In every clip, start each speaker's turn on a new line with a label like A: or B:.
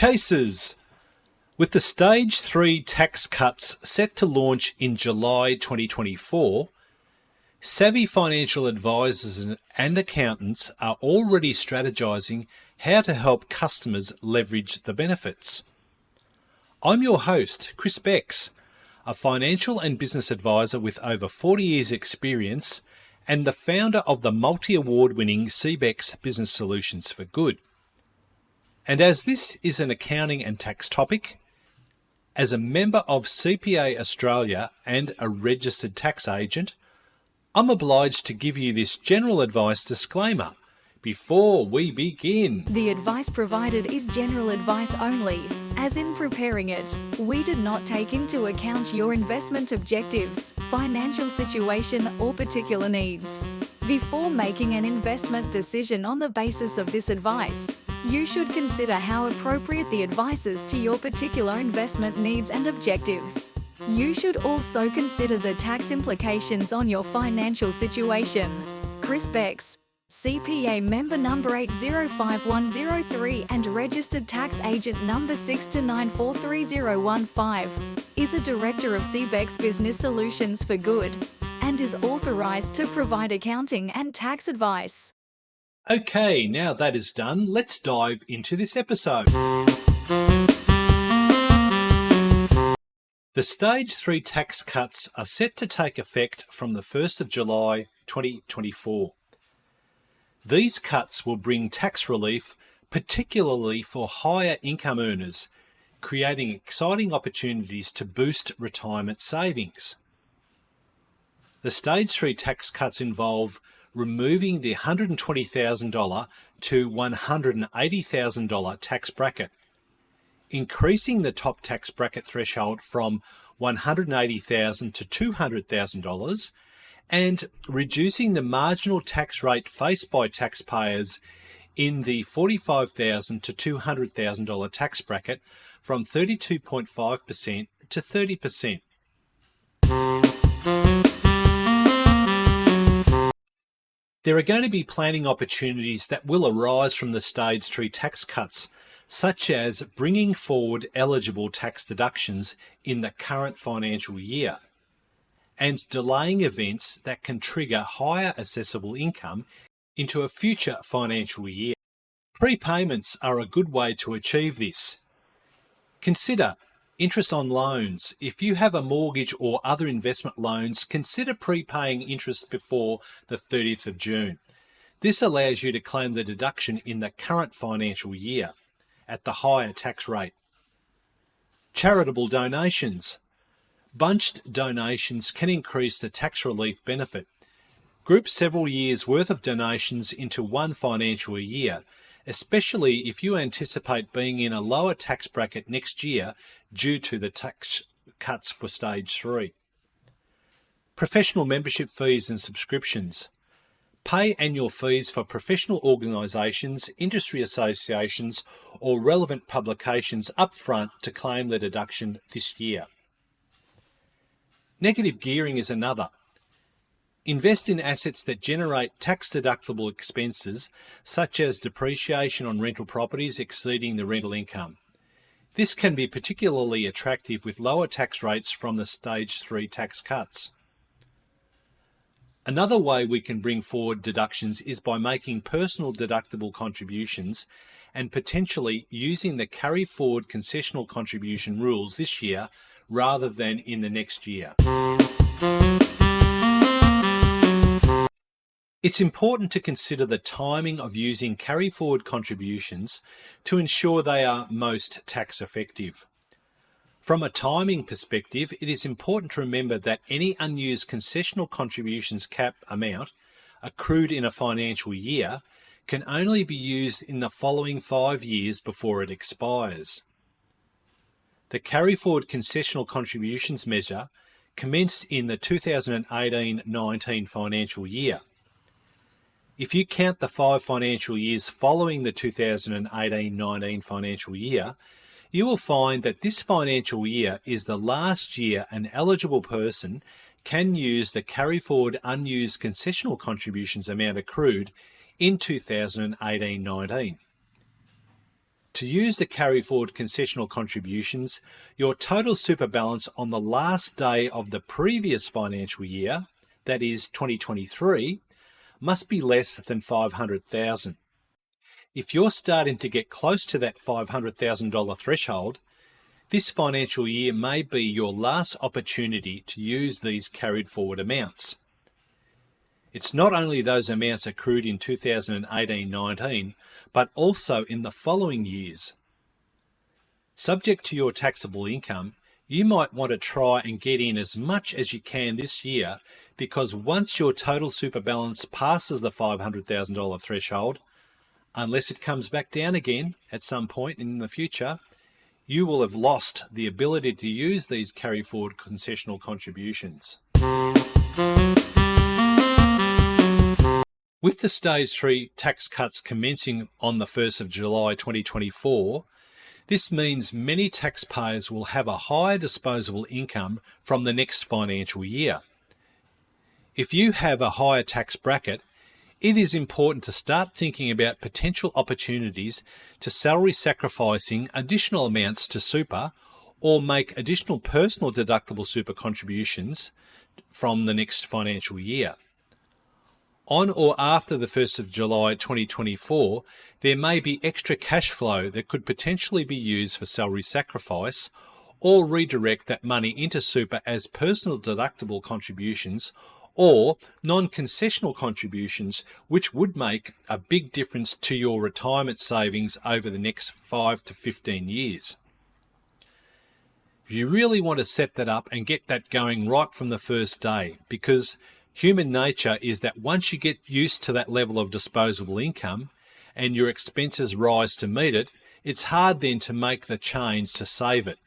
A: Chasers! With the Stage 3 tax cuts set to launch in July 2024, savvy financial advisors and accountants are already strategizing how to help customers leverage the benefits. I'm your host, Chris Becks, a financial and business advisor with over 40 years' experience and the founder of the multi-award-winning CBEX Business Solutions for Good. And as this is an accounting and tax topic, as a member of CPA Australia and a registered tax agent, I'm obliged to give you this general advice disclaimer before we begin.
B: The advice provided is general advice only, as in preparing it, we did not take into account your investment objectives, financial situation, or particular needs. Before making an investment decision on the basis of this advice, you should consider how appropriate the advice is to your particular investment needs and objectives. You should also consider the tax implications on your financial situation. Chris Becks, CPA member number 805103 and registered tax agent number 629433015, is a director of CBEX Business Solutions for Good and is authorized to provide accounting and tax advice.
A: Okay, now that is done, let's dive into this episode. The Stage 3 tax cuts are set to take effect from the 1st of July 2024. These cuts will bring tax relief, particularly for higher income earners, creating exciting opportunities to boost retirement savings. The Stage 3 tax cuts involve removing the $120,000 to $180,000 tax bracket, increasing the top tax bracket threshold from $180,000 to $200,000, and reducing the marginal tax rate faced by taxpayers in the $45,000 to $200,000 tax bracket from 32.5% to 30%. There are going to be planning opportunities that will arise from the Stage 3 tax cuts, such as bringing forward eligible tax deductions in the current financial year, and delaying events that can trigger higher assessable income into a future financial year. Prepayments are a good way to achieve this. Consider interest on loans. If you have a mortgage or other investment loans, consider prepaying interest before the 30th of June. This allows you to claim the deduction in the current financial year at the higher tax rate. Charitable donations. Bunched donations can increase the tax relief benefit. Group several years' worth of donations into one financial year, especially if you anticipate being in a lower tax bracket next year due to the tax cuts for Stage 3. Professional membership fees and subscriptions. Pay annual fees for professional organisations, industry associations, or relevant publications upfront to claim the deduction this year. Negative gearing is another. Invest in assets that generate tax-deductible expenses, such as depreciation on rental properties exceeding the rental income. This can be particularly attractive with lower tax rates from the Stage 3 tax cuts. Another way we can bring forward deductions is by making personal deductible contributions and potentially using the carry-forward concessional contribution rules this year rather than in the next year. It's important to consider the timing of using carry-forward contributions to ensure they are most tax effective. From a timing perspective, it is important to remember that any unused concessional contributions cap amount accrued in a financial year can only be used in the following 5 years before it expires. The carry-forward concessional contributions measure commenced in the 2018-19 financial year. If you count the 5 financial years following the 2018-19 financial year, you will find that this financial year is the last year an eligible person can use the carry-forward unused concessional contributions amount accrued in 2018-19. To use the carry forward concessional contributions, your total super balance on the last day of the previous financial year, that is 2023, must be less than $500,000. If you're starting to get close to that $500,000 threshold, this financial year may be your last opportunity to use these carried forward amounts. It's not only those amounts accrued in 2018-19, but also in the following years. Subject to your taxable income, you might want to try and get in as much as you can this year, because once your total super balance passes the $500,000 threshold, unless it comes back down again at some point in the future, you will have lost the ability to use these carry forward concessional contributions. With the Stage 3 tax cuts commencing on the 1st of July 2024, this means many taxpayers will have a higher disposable income from the next financial year. If you have a higher tax bracket, it is important to start thinking about potential opportunities to salary sacrificing additional amounts to super or make additional personal deductible super contributions from the next financial year. On or after the 1st of July 2024, there may be extra cash flow that could potentially be used for salary sacrifice or redirect that money into super as personal deductible contributions or non-concessional contributions, which would make a big difference to your retirement savings over the next 5 to 15 years. You really want to set that up and get that going right from the first day, because human nature is that once you get used to that level of disposable income and your expenses rise to meet it, it's hard then to make the change to save it.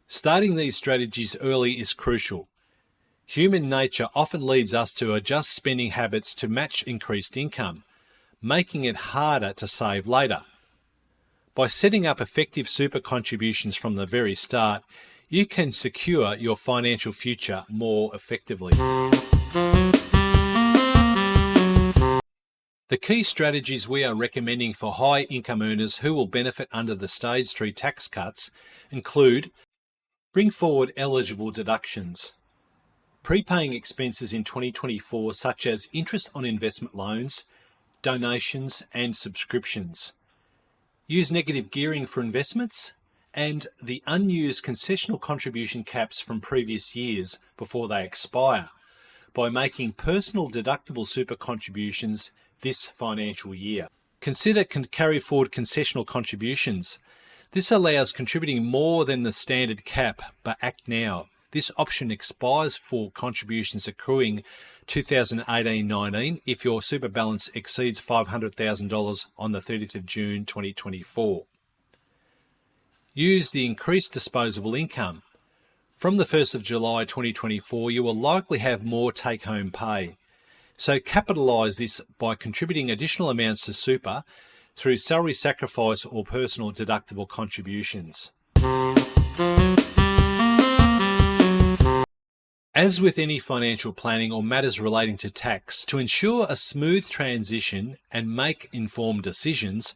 A: Starting these strategies early is crucial. Human nature often leads us to adjust spending habits to match increased income, making it harder to save later. By setting up effective super contributions from the very start, you can secure your financial future more effectively. The key strategies we are recommending for high income earners who will benefit under the Stage 3 tax cuts include: bring forward eligible deductions. Prepaying expenses in 2024 such as interest on investment loans, donations and subscriptions. Use negative gearing for investments and the unused concessional contribution caps from previous years before they expire by making personal deductible super contributions this financial year. Consider carry forward concessional contributions. This allows contributing more than the standard cap, but act now. This option expires for contributions accruing 2018-19 if your super balance exceeds $500,000 on the 30th of June 2024. Use the increased disposable income. From the 1st of July 2024, you will likely have more take-home pay. So capitalise this by contributing additional amounts to super through salary sacrifice or personal deductible contributions. As with any financial planning or matters relating to tax, to ensure a smooth transition and make informed decisions,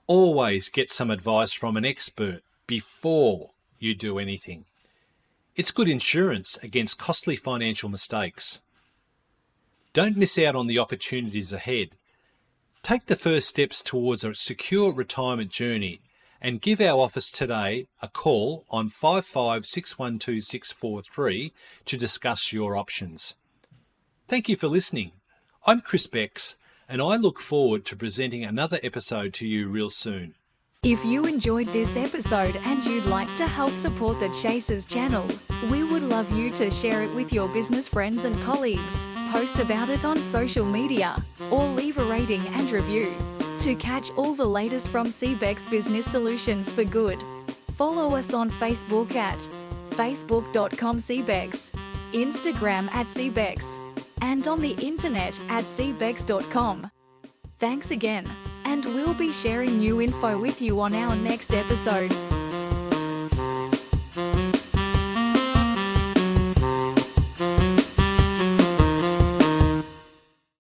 A: always get some advice from an expert before you do anything. It's good insurance against costly financial mistakes. Don't miss out on the opportunities ahead. Take the first steps towards a secure retirement journey and give our office today a call on 55612643 to discuss your options. Thank you for listening. I'm Chris Becks, and I look forward to presenting another episode to you real soon.
B: If you enjoyed this episode and you'd like to help support the Chasers channel, we would love you to share it with your business friends and colleagues, post about it on social media, or leave a rating and review. To catch all the latest from CBEX Business Solutions for Good, follow us on Facebook at facebook.com/CBEX, Instagram at CBEX, and on the internet at cbex.com. Thanks again, and we'll be sharing new info with you on our next episode.